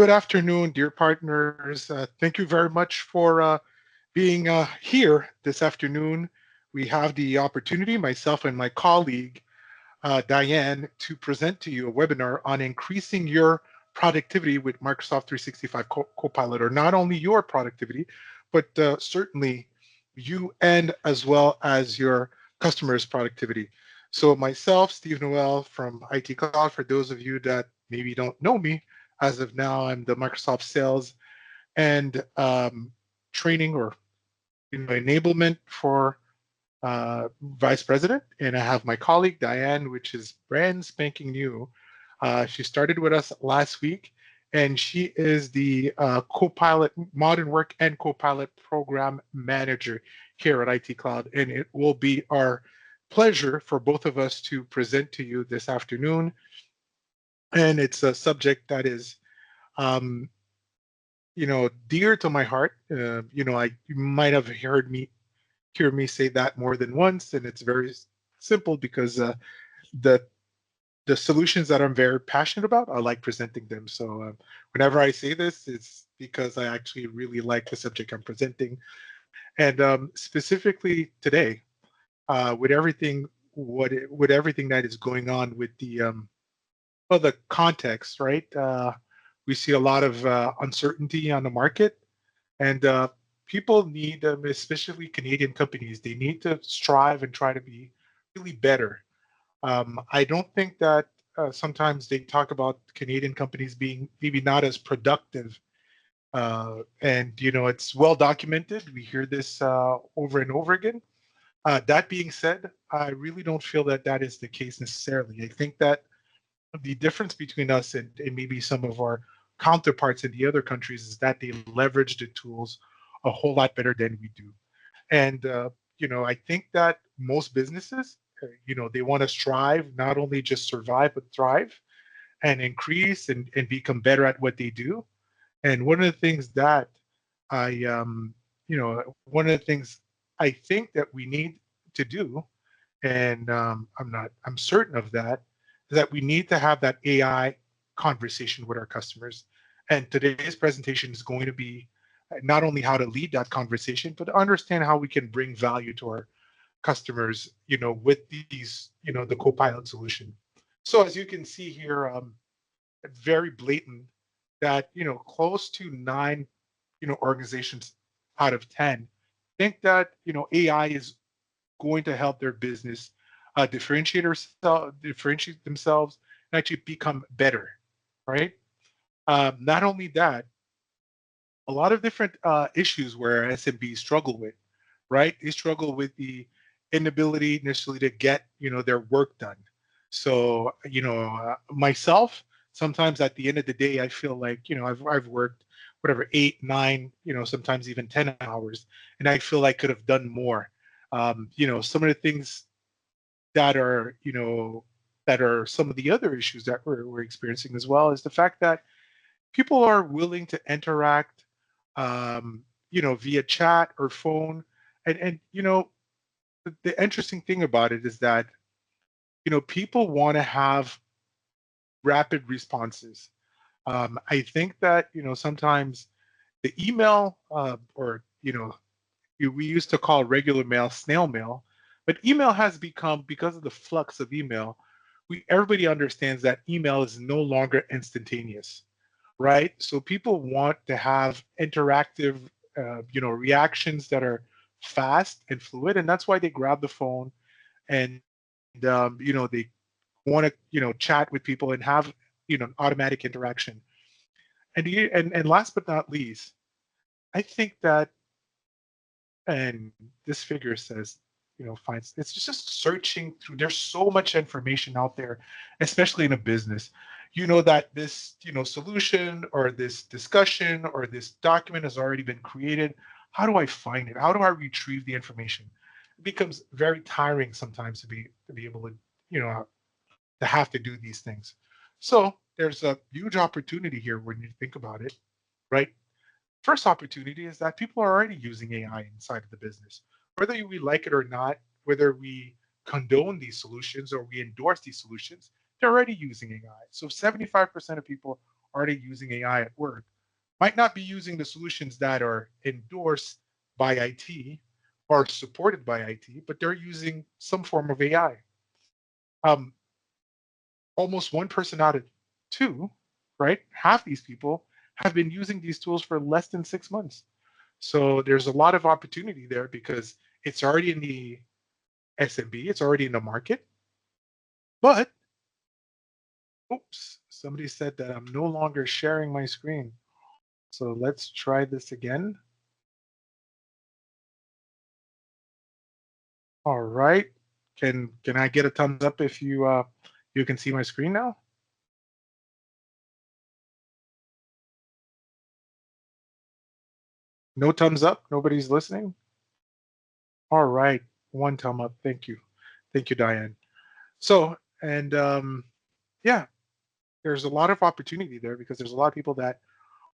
Good afternoon, dear partners. Thank you very much for being here this afternoon. We have the opportunity, myself and my colleague, Diane, to present to you a webinar on increasing your productivity with Microsoft 365 Copilot, or not only your productivity, but certainly you and as well as your customers' productivity. So myself, Steve Noel from IT Cloud, for those of you that maybe don't know me, as of now, I'm the Microsoft sales and training or enablement for vice president, and I have my colleague Diane, which is brand spanking new. She started with us last week, and she is the Copilot Modern Work and Copilot Program Manager here at IT Cloud, and it will be our pleasure for both of us to present to you this afternoon. And it's a subject that is um, dear to my heart. You might have hear me say that more than once, and it's very simple because the the solutions that I'm very passionate about, I like presenting them. So whenever I say this, it's because I actually really like the subject I'm presenting, and specifically today, with everything that is going on with the context, right? We see a lot of uncertainty on the market, and people need, especially Canadian companies, they need to strive and try to be really better. I don't think that sometimes they talk about Canadian companies being maybe not as productive. And, it's well documented. We hear this over and over again. That being said, I really don't feel that that is the case necessarily. I think that the difference between us and maybe some of our counterparts in the other countries is that they leverage the tools a whole lot better than we do. And I think that most businesses, they want to strive, not only just survive, but thrive and increase and become better at what they do. And one of the things that one of the things I think that we need to do, and I'm certain of that, is that we need to have that AI conversation with our customers. And today's presentation is going to be not only how to lead that conversation, but understand how we can bring value to our customers, with these, the Copilot solution. So as you can see here, very blatant that, close to nine, organizations out of 10 think that, AI is going to help their business differentiate themselves and actually become better, right? Not only that, a lot of different issues where SMBs struggle with, right? They struggle with the inability necessarily to get, their work done. So, myself, sometimes at the end of the day, I feel like, I've worked whatever 8, 9, sometimes even 10 hours, and I feel I could have done more. Some of the things that are, that are some of the other issues that we're experiencing as well is the fact that people are willing to interact, via chat or phone. And the interesting thing about it is that, people want to have rapid responses. I think that, sometimes the email, or, we used to call regular mail snail mail, but email has become, because of the flux of email, everybody understands that email is no longer instantaneous, right? So people want to have interactive, reactions that are fast and fluid, and that's why they grab the phone and they want to, chat with people and have, automatic interaction. And last but not least, I think that, and this figure says, finds it's just searching through. There's so much information out there, especially in a business. That this, solution or this discussion or this document has already been created. How do I find it? How do I retrieve the information? It becomes very tiring sometimes to be able to, to have to do these things. So there's a huge opportunity here when you think about it, right? First opportunity is that people are already using AI inside of the business, whether we like it or not, whether we condone these solutions or we endorse these solutions, they're already using AI. So 75% of people are they using AI at work might not be using the solutions that are endorsed by IT or supported by IT, but they're using some form of AI. Um, Almost one person out of two, right? Half these people have been using these tools for less than 6 months. So there's a lot of opportunity there because it's already in the SMB, it's already in the market. But, oops, somebody said that I'm no longer sharing my screen. So let's try this again. All right. Can I get a thumbs up if you can see my screen now? No thumbs up? Nobody's listening? All right. One thumb up. Thank you. Thank you, Diane. So, and yeah, there's a lot of opportunity there because there's a lot of people that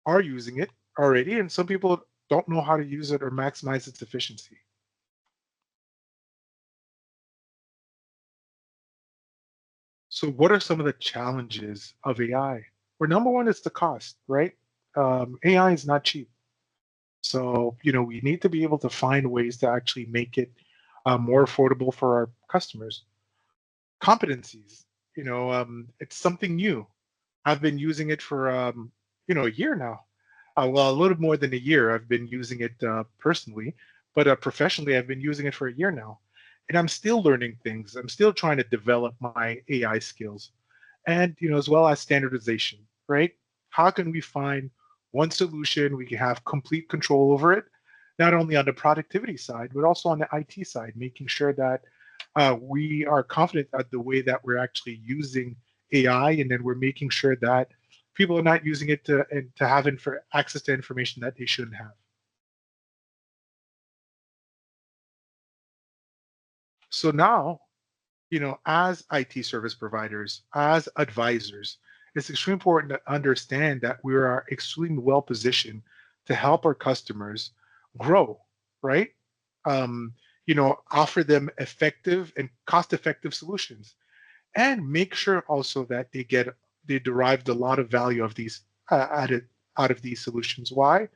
are using it already, and some people don't know how to use it or maximize its efficiency. So, what are some of the challenges of AI? Well, number one is the cost, right? AI is not cheap. So, we need to be able to find ways to actually make it more affordable for our customers. Competencies, it's something new. I've been using it for, a year now. Well, a little more than a year. I've been using it personally, but professionally, I've been using it for a year now. And I'm still learning things. I'm still trying to develop my AI skills and, as well as standardization, right? How can we find one solution we can have complete control over it, not only on the productivity side, but also on the IT side, making sure that we are confident at the way that we're actually using AI, and then we're making sure that people are not using it to have access to information that they shouldn't have. So now, as IT service providers, as advisors, it's extremely important to understand that we are extremely well positioned to help our customers grow, right? Um, Offer them effective and cost-effective solutions, and make sure also that they derived a lot of value of these added out of these solutions. Why?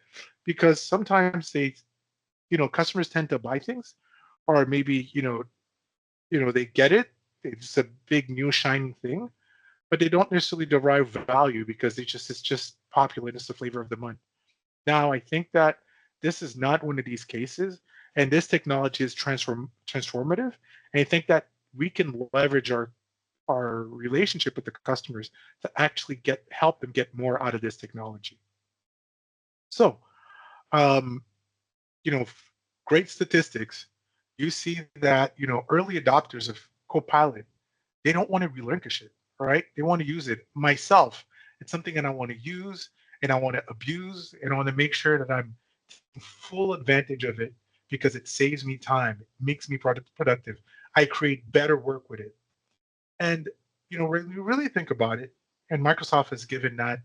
Because sometimes customers tend to buy things, or maybe they get it. It's a big new shining thing, but they don't necessarily derive value because it's just popular. It's the flavor of the month. Now, I think that this is not one of these cases, and this technology is transformative. And I think that we can leverage our relationship with the customers to actually help them get more out of this technology. So, um, great statistics. You see that early adopters of Copilot, they don't want to relinquish it, right? They want to use it. Myself, it's something that I want to use and I want to abuse and I want to make sure that I'm taking full advantage of it because it saves me time, it makes me productive. I create better work with it. And when you really think about it, and Microsoft has given that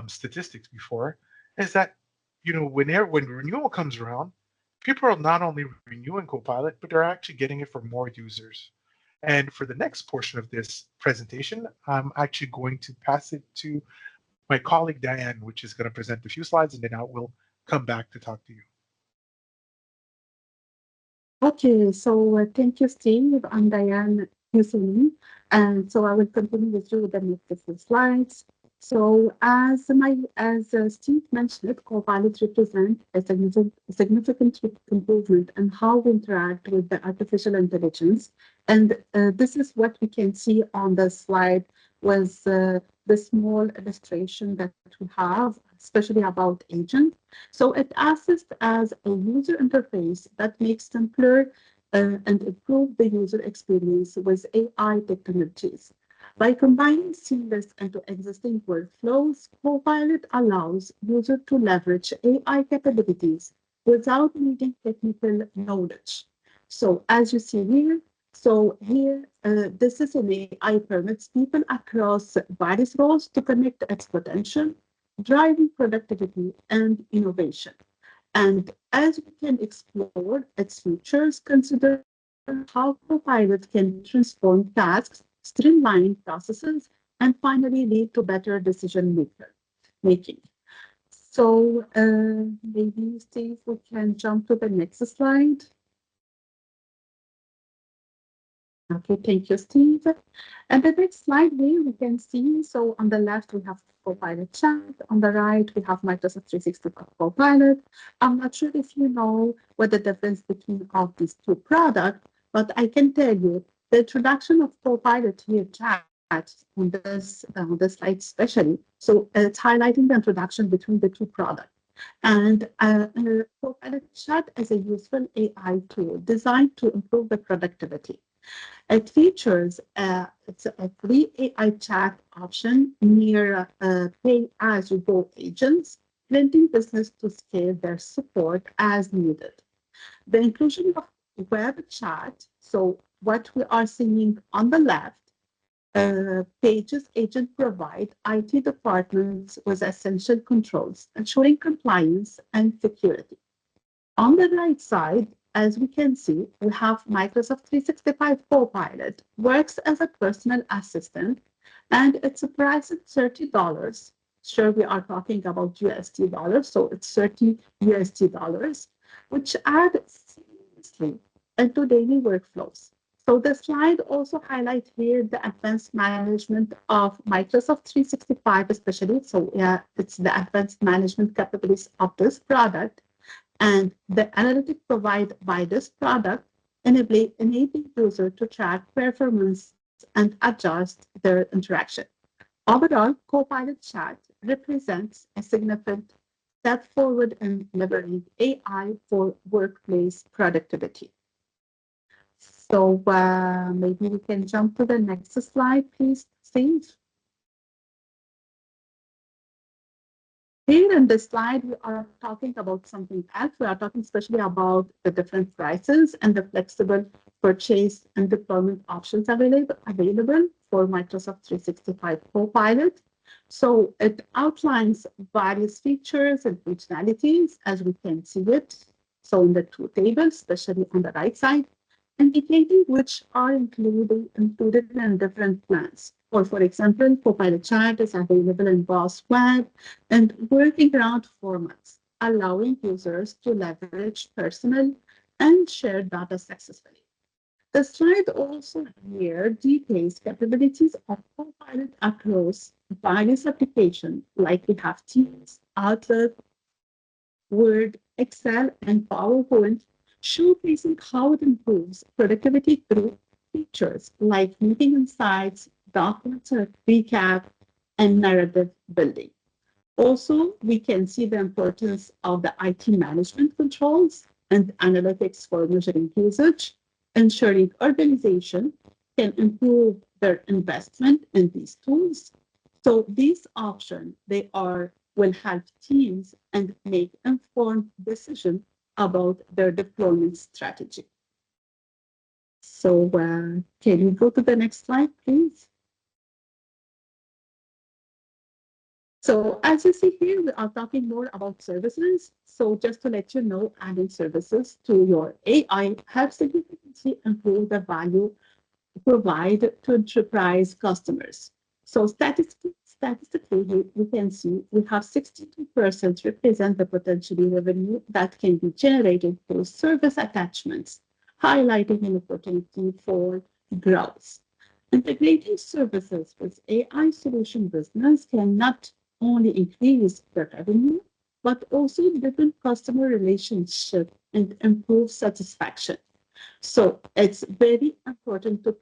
statistics before, is that when renewal comes around, people are not only renewing Copilot, but they're actually getting it for more users. And for the next portion of this presentation, I'm actually going to pass it to my colleague Diane, which is going to present a few slides, and then I will come back to talk to you. Okay, so thank you, Steve. I'm Diane Hussein, and so I will continue with you with the next few slides. So, as Steve mentioned, Copilot represent a significant improvement in how we interact with the artificial intelligence, and this is what we can see on the slide with the small illustration that we have, especially about agent. So it acts as a user interface that makes simpler and improve the user experience with AI technologies. By combining seamless into existing workflows, Copilot allows users to leverage AI capabilities without needing technical knowledge. So as you see here, this is an AI permits people across various roles to connect its potential, driving productivity and innovation. And as we can explore its features, consider how Copilot can transform tasks, streamline processes, and finally lead to better making. So maybe Steve, we can jump to the next slide. Okay, thank you, Steve. And the next slide here we can see, so on the left we have Copilot Chat, on the right we have Microsoft 365 Copilot. I'm not sure if you know what the difference between of these two products, but I can tell you the introduction of Copilot here chat on this slide especially. So it's highlighting the introduction between the two products. And Copilot Chat is a useful AI tool designed to improve the productivity. It features it's a free AI chat option near pay-as-you-go agents, letting business to scale their support as needed. The inclusion of web chat, so what we are seeing on the left, Pages agent provide IT departments with essential controls, ensuring compliance and security. On the right side, as we can see, we have Microsoft 365 Copilot, works as a personal assistant, and it's a price at $30. Sure, we are talking about USD dollars, so it's 30 USD dollars, which add seamlessly into daily workflows. So the slide also highlights here the advanced management of Microsoft 365, especially. So yeah, it's the advanced management capabilities of this product and the analytics provided by this product enabling users to track performance and adjust their interaction. Overall, Copilot Chat represents a significant step forward in leveraging AI for workplace productivity. So maybe we can jump to the next slide, please, Steve. Here in this slide, we are talking about something else. We are talking especially about the different prices and the flexible purchase and deployment options available for Microsoft 365 Copilot. So it outlines various features and functionalities as we can see it. So in the two tables, especially on the right side, indicating which are included in different plans. For example, Copilot Chat is available in Boss Web and working around formats, allowing users to leverage personal and shared data successfully. The slide also here details capabilities of Copilot across various applications like we have Teams, Outlook, Word, Excel, and PowerPoint, showcasing how it improves productivity through features like meeting insights, document recap, and narrative building. Also, we can see the importance of the IT management controls and analytics for measuring usage, ensuring organization can improve their investment in these tools. So these options, they are will help teams and make informed decisions about their deployment strategy. So can you go to the next slide, please? So as you see here, we are talking more about services. So just to let you know, adding services to your AI helps significantly improve the value provide to enterprise customers. So statistically, you can see we have 62% represent the potential revenue that can be generated through service attachments, highlighting an opportunity for growth. Integrating services with AI solution business can not only increase their revenue, but also deepen customer relationship and improve satisfaction. So it's very important to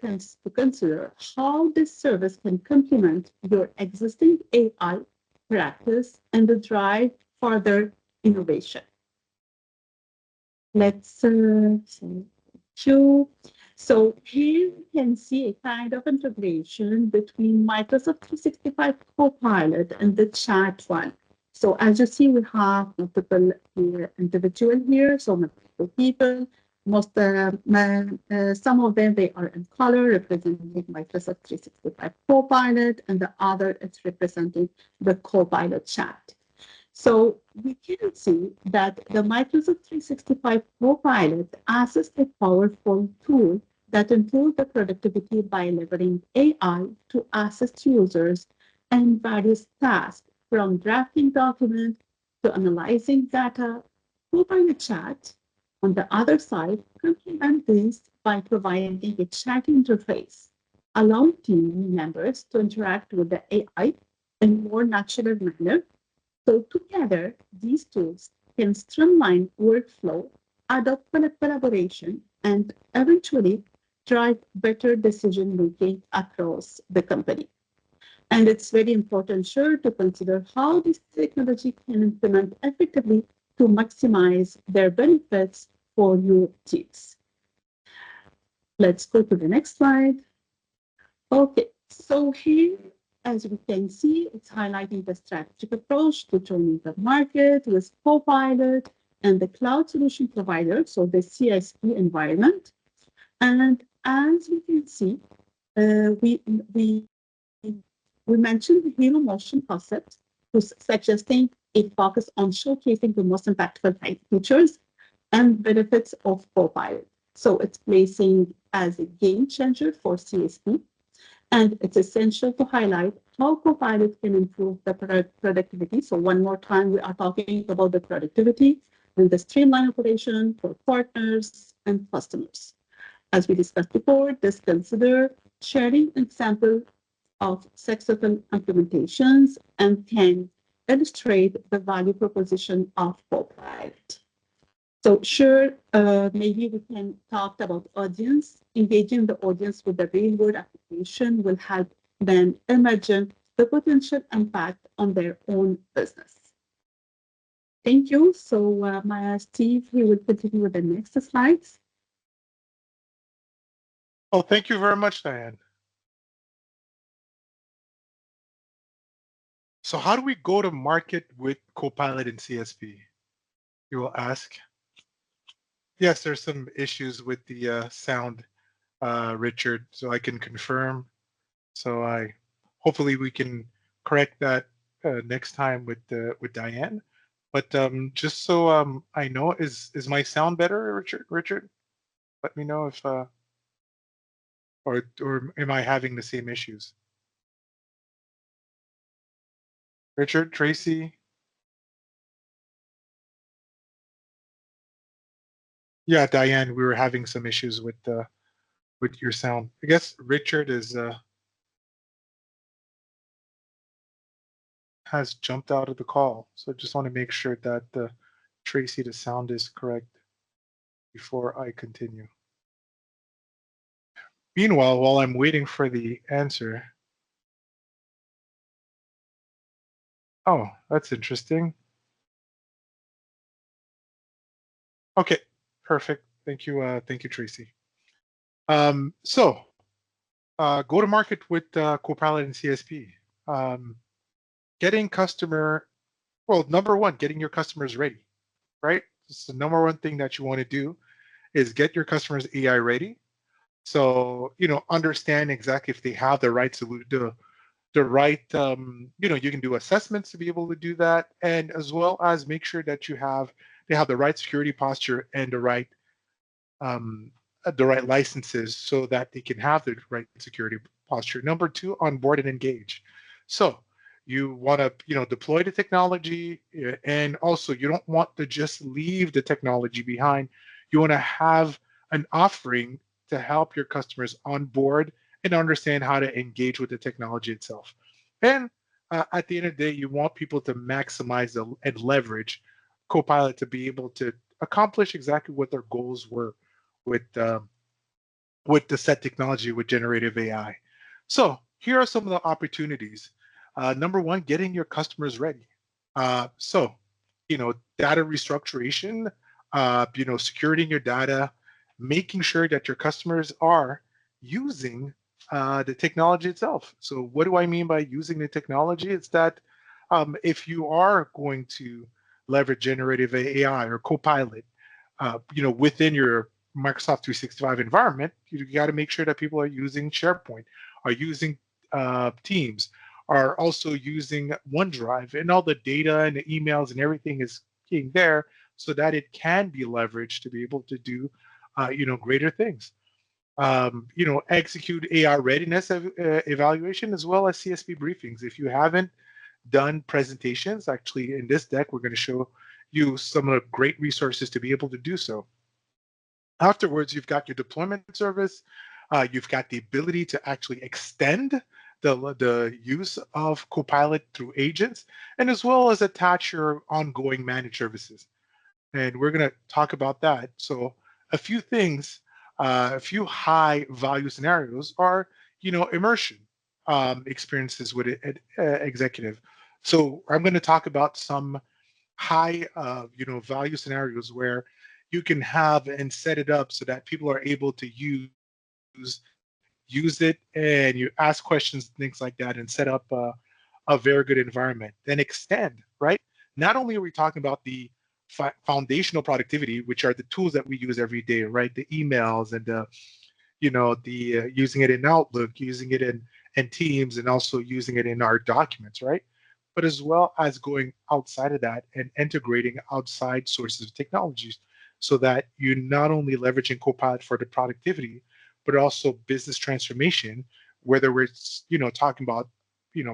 consider how this service can complement your existing AI practice and to drive further innovation. Let's see. So here you can see a kind of integration between Microsoft 365 Copilot and the chat one. So as you see, we have multiple individual here, so multiple people. Some of them, they are in color, representing Microsoft 365 Copilot, and the other is representing the Copilot chat. So we can see that the Microsoft 365 Copilot access a powerful tool that improve the productivity by leveraging AI to assist users in various tasks, from drafting documents to analyzing data. Copilot Chat, on the other side, complement this by providing a chat interface, allowing team members to interact with the AI in a more natural manner. So together, these tools can streamline workflow, adopt collaboration, and eventually drive better decision making across the company. And it's very important, sure, to consider how this technology can implement effectively to maximize their benefits for your teams. Let's go to the next slide. Okay, so here, as we can see, it's highlighting the strategic approach to joining the market with Copilot and the cloud solution provider, so the CSP environment. And as we can see, uh, we, we, we mentioned the hero motion concept, who's suggesting a focus on showcasing the most impactful features and benefits of Copilot. So it's placing as a game changer for CSP, and it's essential to highlight how Copilot can improve the productivity. So one more time, we are talking about the productivity and the streamline operation for partners and customers. As we discussed before, this consider sharing example of successful implementations and can illustrate the value proposition of Copilot. So sure, maybe we can talk about audience. Engaging the audience with the real world application will help them imagine the potential impact on their own business. Thank you. So my Steve, he will continue with the next slides. Oh, thank you very much, Diane. So how do we go to market with Copilot and CSP? You will ask. Yes, there's some issues with the sound, Richard, so I can confirm. So hopefully we can correct that next time with Diane. But just so I know, is my sound better, Richard? Richard, let me know if or am I having the same issues? Richard, Tracy, yeah, Diane, we were having some issues with your sound. I guess Richard is has jumped out of the call, so I just want to make sure that Tracy, the sound is correct before I continue. Meanwhile, while I'm waiting for the answer, oh, that's interesting. Okay, perfect. Thank you, Tracy. So go to market with Copilot and CSP. Um, getting customer, well, number one, getting your customers ready, right? It's the number one thing that you want to do is get your customers AI ready. So understand exactly if they have the right solution, the right, you can do assessments to be able to do that, and as well as make sure that they have the right security posture and um, the right licenses so that they can have the right security posture. Number two, onboard and engage. So you want to deploy the technology, and also you don't want to just leave the technology behind. You want to have an offering to help your customers onboard and understand how to engage with the technology itself. And at the end of the day, you want people to maximize and leverage Copilot to be able to accomplish exactly what their goals were with with the set technology with generative AI. So here are some of the opportunities. Number one, getting your customers ready. So, data restructuration, securing your data, making sure that your customers are using the technology itself. So what do I mean by using the technology? It's that if you are going to leverage generative AI or Copilot, within your Microsoft 365 environment, you got to make sure that people are using SharePoint, are using Teams, are also using OneDrive, and all the data and the emails and everything is being there so that it can be leveraged to be able to do, greater things. Execute AR readiness evaluation as well as CSP briefings. If you haven't done presentations, actually in this deck, we're going to show you some of the great resources to be able to do so. Afterwards, you've got your deployment service. You've got the ability to actually extend the use of Copilot through agents, and as well as attach your ongoing managed services. And we're going to talk about that. So a few things, a few high value scenarios are, immersion experiences with executive. So I'm going to talk about some high, value scenarios where you can have and set it up so that people are able to use it, and you ask questions, things like that, and set up a very good environment. Then extend, right? Not only are we talking about the foundational productivity, which are the tools that we use every day, right? The emails and the using it in Outlook, using it in Teams, and also using it in our documents, right? But as well as going outside of that and integrating outside sources of technologies, so that you're not only leveraging Copilot for the productivity, but also business transformation, whether we're talking about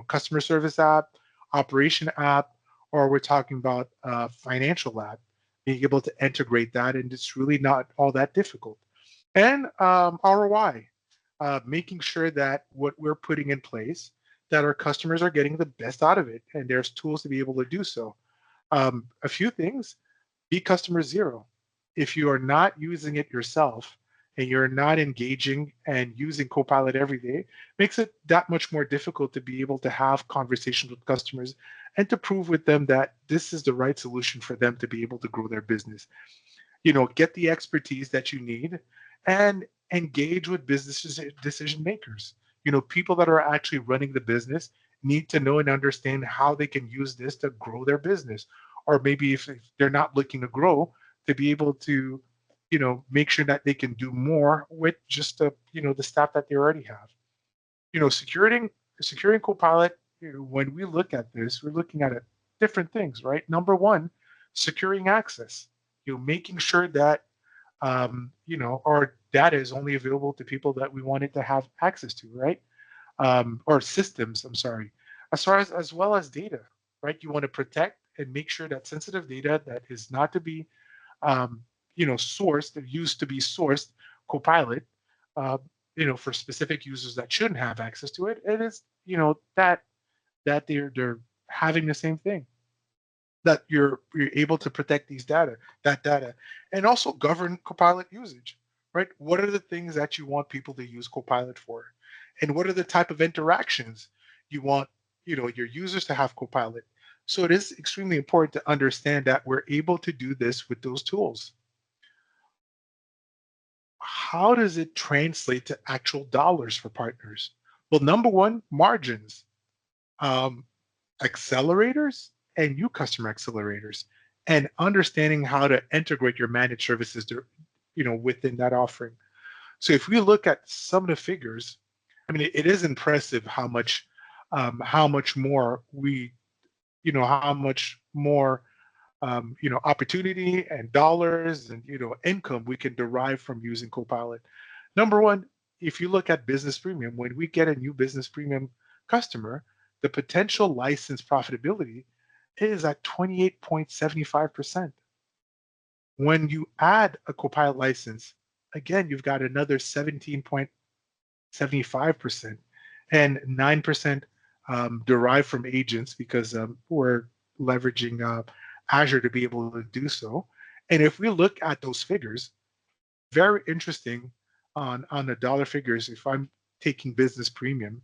customer service app, operation app, or we're talking about financial app, being able to integrate that, and it's really not all that difficult. And ROI, making sure that what we're putting in place, that our customers are getting the best out of it, and there's tools to be able to do so. A few things: be customer zero. If you are not using it yourself and you're not engaging and using Copilot every day, makes it that much more difficult to be able to have conversations with customers and to prove with them that this is the right solution for them to be able to grow their business. Get the expertise that you need and engage with business decision makers. People that are actually running the business need to know and understand how they can use this to grow their business, or maybe if they're not looking to grow, to be able to make sure that they can do more with just the staff that they already have. Securing Copilot, when we look at this, we're looking at it different things, right? Number one, securing access. Making sure that our data is only available to people that we want it to have access to, right? Or systems, I'm sorry. As well as data, right? You want to protect and make sure that sensitive data that is not to be sourced, that used to be sourced, Copilot, uh, for specific users that shouldn't have access to it. It is, that they're having the same thing. That you're able to protect that data, and also govern Copilot usage, right? What are the things that you want people to use Copilot for, and what are the type of interactions you want your users to have Copilot? So it is extremely important to understand that we're able to do this with those tools. How does it translate to actual dollars for partners? Well, number one, margins, um, accelerators, and new customer accelerators, and understanding how to integrate your managed services to, within that offering. So if we look at some of the figures, I mean, it is impressive how much more how much more opportunity and dollars and income we can derive from using Copilot. Number one, if you look at business premium, when we get a new business premium customer, the potential license profitability is at 28.75%. When you add a Copilot license, again, you've got another 17.75% and 9% derived from agents, because we're leveraging Azure to be able to do so. And if we look at those figures, very interesting on the dollar figures. If I'm taking business premium,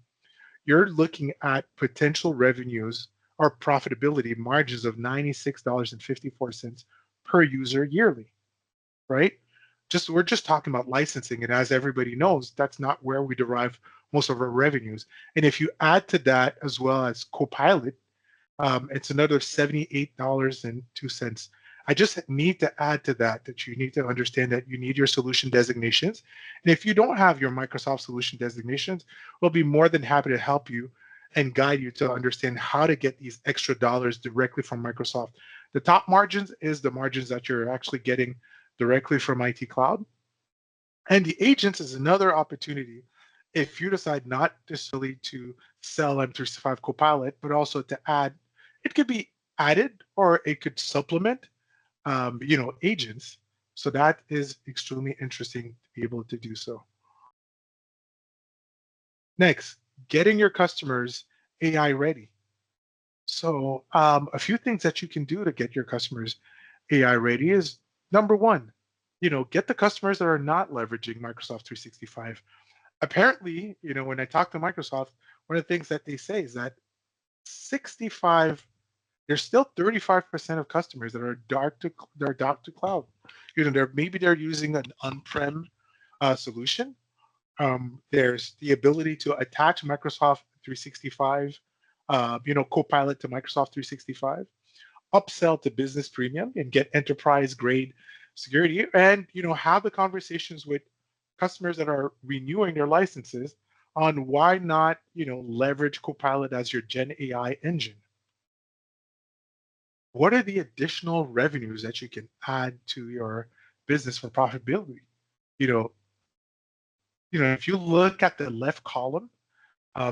you're looking at potential revenues or profitability margins of $96.54 per user yearly, right? We're just talking about licensing, and as everybody knows, that's not where we derive most of our revenues. And if you add to that as well as Copilot, it's another $78.02. I just need to add to that you need to understand that you need your solution designations. And if you don't have your Microsoft solution designations, we'll be more than happy to help you and guide you to understand how to get these extra dollars directly from Microsoft. The top margins is the margins that you're actually getting directly from IT Cloud. And the agents is another opportunity if you decide not necessarily to sell M365 Copilot, but also to add, it could be added or it could supplement, agents. So that is extremely interesting to be able to do so. Next, getting your customers AI ready. So a few things that you can do to get your customers AI ready is number one, get the customers that are not leveraging Microsoft 365. Apparently, when I talk to Microsoft, one of the things that they say is that 65, there's still 35% of customers that are dark to cloud. They're using an on-prem solution. There's the ability to attach Microsoft 365, Copilot to Microsoft 365, upsell to business premium and get enterprise grade security, and have the conversations with customers that are renewing their licenses on why not leverage Copilot as your Gen AI engine. What are the additional revenues that you can add to your business for profitability? You know, if you look at the left column,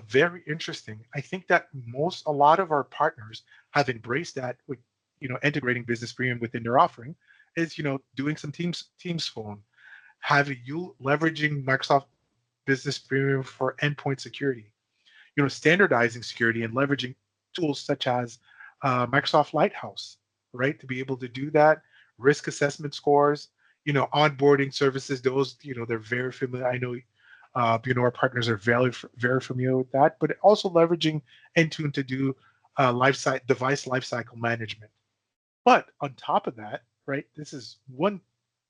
very interesting. I think that a lot of our partners have embraced that with, integrating business premium within their offering, is doing some Teams phone, having you leveraging Microsoft Business Premium for endpoint security, standardizing security and leveraging tools such as Microsoft Lighthouse, right, to be able to do that. Risk assessment scores, onboarding services. Those, they're very familiar. I know, our partners are very familiar with that. But also leveraging Intune to do device lifecycle management. But on top of that, right, this is one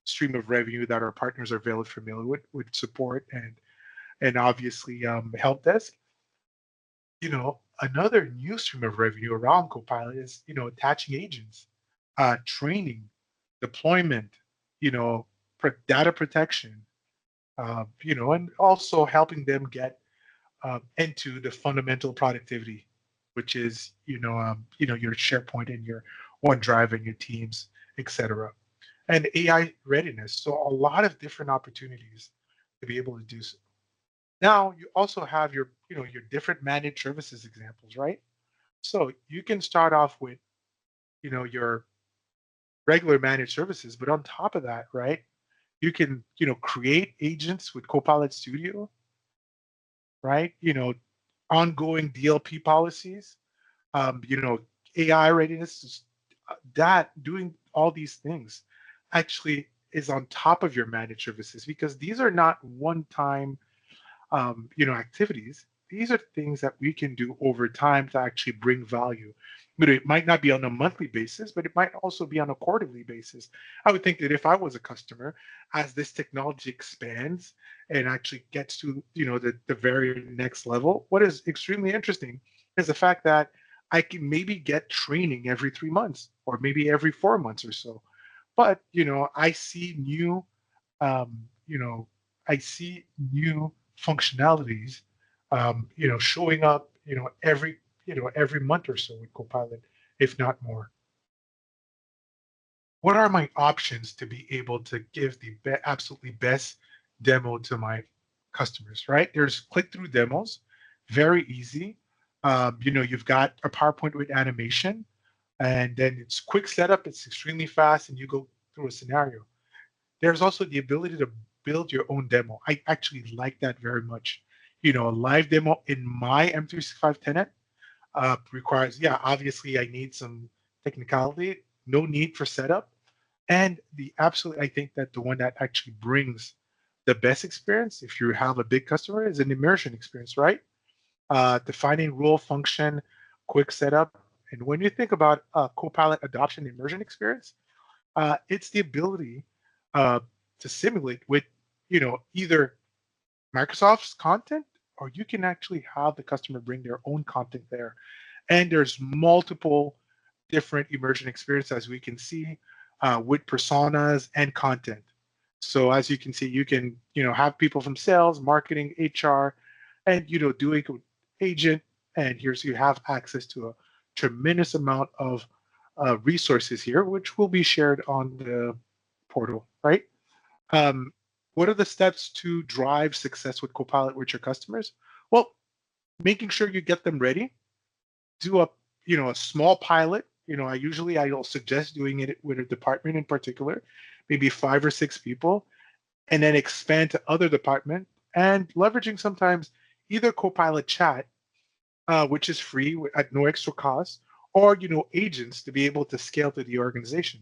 stream of revenue that our partners are very familiar with support and obviously help desk. Another new stream of revenue around Copilot is, attaching agents, training, deployment, you know, data protection, and also helping them get into the fundamental productivity, which is, your SharePoint and your OneDrive and your Teams, etc. And AI readiness. So a lot of different opportunities to be able to do so. Now you also have your different managed services examples, right? So you can start off with, your regular managed services, but on top of that, right, you can, create agents with Copilot Studio, right? Ongoing DLP policies, you know, AI readiness, that doing all these things actually is on top of your managed services because these are not one-time activities. These are things that we can do over time to actually bring value. But it might not be on a monthly basis, but it might also be on a quarterly basis. I would think that if I was a customer, as this technology expands and actually gets to the very next level, what is extremely interesting is the fact that I can maybe get training every 3 months or maybe every 4 months or so. But I see new um, you know, I see new functionalities, showing up, every month or so with Copilot, if not more. What are my options to be able to give the absolutely best demo to my customers, right? There's click-through demos, very easy. You've got a PowerPoint with animation, and then it's quick setup, it's extremely fast, and you go through a scenario. There's also the ability to build your own demo. I actually like that very much. A live demo in my M365 tenant requires, yeah, obviously I need some technicality, no need for setup. And I think that the one that actually brings the best experience, if you have a big customer, is an immersion experience, right? Defining rule function, quick setup. And when you think about Copilot adoption immersion experience, it's the ability uh, to simulate with, either Microsoft's content, or you can actually have the customer bring their own content there. And there's multiple different immersion experiences, as we can see, with personas and content. So as you can see, you can, have people from sales, marketing, HR, and, doing agent. And here's you have access to a tremendous amount of resources here, which will be shared on the portal, right? Um, What are the steps to drive success with Copilot with your customers? Well, making sure you get them ready. Do a small pilot. I'll suggest doing it with a department in particular, maybe 5 or 6 people, and then expand to other department and leveraging sometimes either Copilot chat, which is free at no extra cost, or agents to be able to scale to the organization.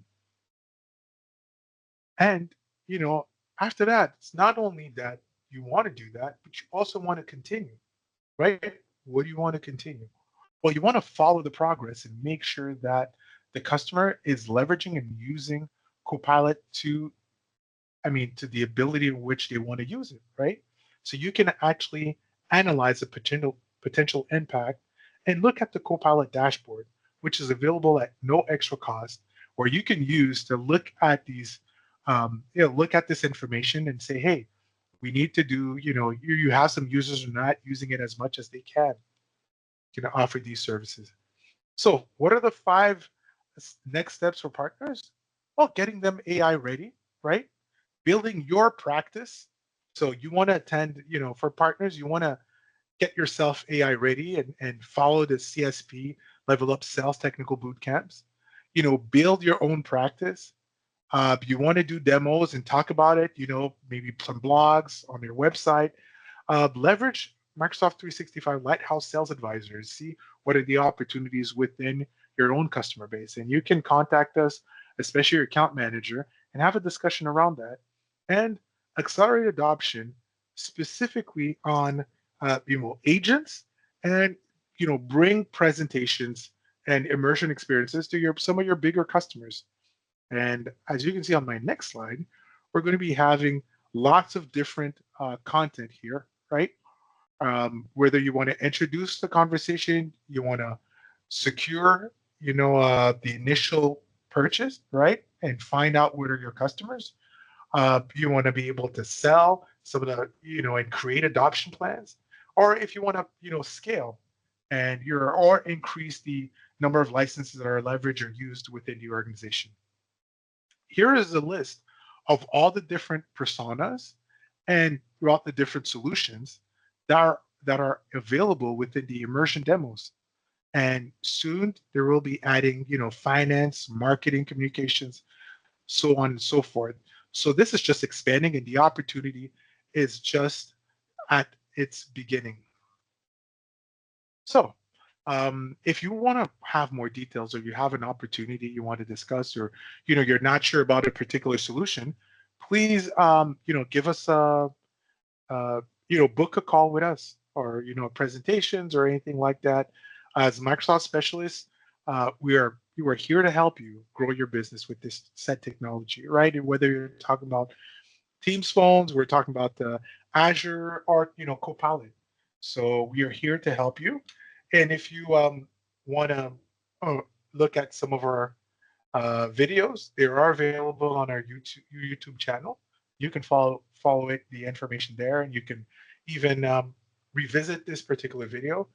And you know, after that, it's not only that you want to do that, but you also want to continue, right? What do you want to continue? Well, you want to follow the progress and make sure that the customer is leveraging and using Copilot to the ability in which they want to use it, right? So you can actually analyze the potential impact and look at the Copilot dashboard, which is available at no extra cost, where you can use to look at look at this information and say, hey, we need to do, you have some users who are not using it as much as they can offer these services. So, what are the five next steps for partners? Well, getting them AI ready, right? Building your practice. So, you want to attend, for partners, you want to get yourself AI ready and follow the CSP level up sales technical boot camps. Build your own practice. You want to do demos and talk about it, maybe some blogs on your website. Leverage Microsoft 365 Lighthouse Sales Advisors. See what are the opportunities within your own customer base. And you can contact us, especially your account manager, and have a discussion around that. And accelerate adoption specifically on agents and bring presentations and immersion experiences to some of your bigger customers. And as you can see on my next slide, we're going to be having lots of different content here, right? Whether you want to introduce the conversation, you want to secure, the initial purchase, right? And find out what are your customers. You want to be able to sell some of the, and create adoption plans. Or if you want to, scale or increase the number of licenses that are leveraged or used within the organization. Here is a list of all the different personas and throughout the different solutions that are available within the immersion demos. And soon there will be adding, finance, marketing, communications, so on and so forth. So this is just expanding, and the opportunity is just at its beginning. So if you want to have more details, or you have an opportunity you want to discuss, or you're not sure about a particular solution, please give us book a call with us, or presentations or anything like that. As Microsoft specialists, we are here to help you grow your business with this set technology, right? And whether you're talking about Teams phones, we're talking about Azure, or Copilot. So we are here to help you. And if you want to look at some of our videos, they are available on our YouTube channel. You can follow it, the information there, and you can even revisit this particular video.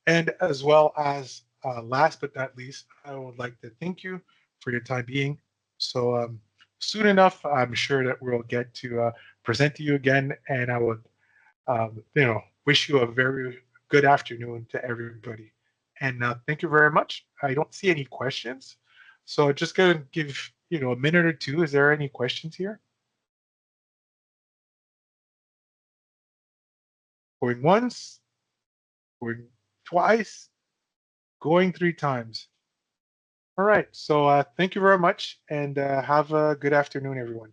And as well as last but not least, I would like to thank you for your time being. So soon enough, I'm sure that we'll get to present to you again, and I would wish you a very good afternoon to everybody. And thank you very much. I don't see any questions, so just gonna give a minute or two. Is there any questions here? Going once, going twice, going 3 times. All right. So thank you very much, and have a good afternoon, everyone.